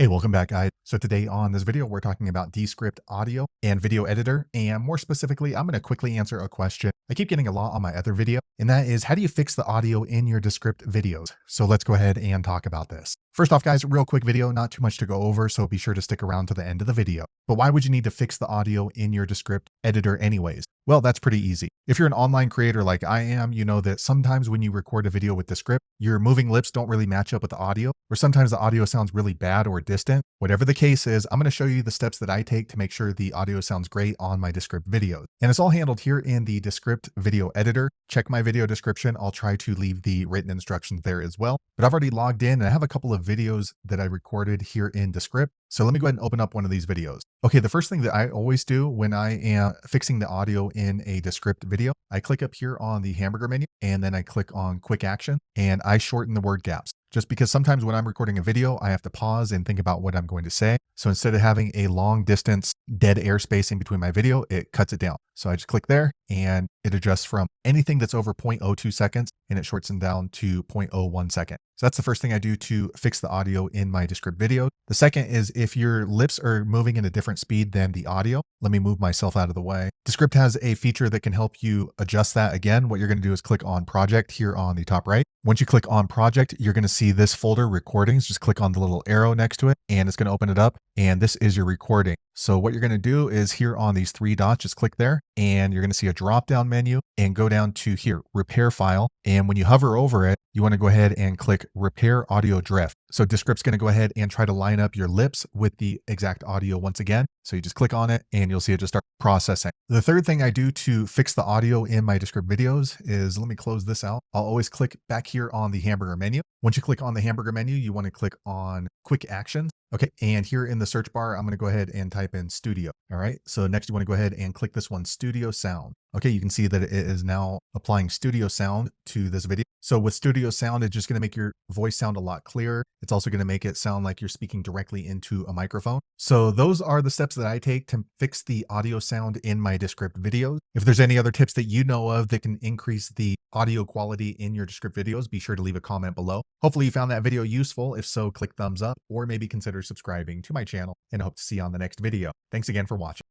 Hey, welcome back, guys. So today on this video, we're talking about Descript audio and video editor. And more specifically, I'm going to quickly answer a question I keep getting a lot on my other video, and that is, how do you fix the audio in your Descript videos? So let's go ahead and talk about this. First off, guys, real quick video, not too much to go over, so be sure to stick around to the end of the video. But why would you need to fix the audio in your Descript editor anyways? Well, that's pretty easy. If you're an online creator like I am, you know that sometimes when you record a video with Descript, your moving lips don't really match up with the audio, or sometimes the audio sounds really bad or distant. Whatever the case is, I'm going to show you the steps that I take to make sure the audio sounds great on my Descript videos. And it's all handled here in the Descript video editor. Check my video description. I'll try to leave the written instructions there as well. But I've already logged in and I have a couple of videos that I recorded here in Descript. So let me go ahead and open up one of these videos. Okay, the first thing that I always do when I am fixing the audio in a Descript video, I click up here on the hamburger menu and then I click on quick action and I shorten the word gaps. Just because sometimes when I'm recording a video, I have to pause and think about what I'm going to say. So instead of having a long distance dead air spacing between my video, it cuts it down. So I just click there and it adjusts from anything that's over 0.02 seconds and it shortens down to 0.01 second. So that's the first thing I do to fix the audio in my Descript video. The second is if your lips are moving at a different speed than the audio, let me move myself out of the way. Descript has a feature that can help you adjust that. Again, what you're going to do is click on project here on the top right. Once you click on project, you're going to see this folder recordings. Just click on the little arrow next to it and it's going to open it up. And this is your recording. So what you're going to do is here on these three dots, just click there and you're going to see a drop down menu and go down to here, repair file. And when you hover over it, you want to go ahead and click repair audio drift. So Descript's going to go ahead and try to line up your lips with the exact audio once again. So you just click on it and you'll see it just start processing. The third thing I do to fix the audio in my Descript videos is, let me close this out. I'll always click back here on the hamburger menu. Once you click on the hamburger menu, you want to click on quick actions. Okay, and here in the search bar, I'm going to go ahead and type in studio. All right, so next you want to go ahead and click this one, studio sound. Okay, you can see that it is now applying studio sound to this video. So with studio sound, it's just going to make your voice sound a lot clearer. It's also going to make it sound like you're speaking directly into a microphone. So those are the steps that I take to fix the audio sound in my Descript videos. If there's any other tips that you know of that can increase the audio quality in your Descript videos, be sure to leave a comment below. Hopefully you found that video useful. If so, click thumbs up or maybe consider subscribing to my channel, and I hope to see you on the next video. Thanks again for watching.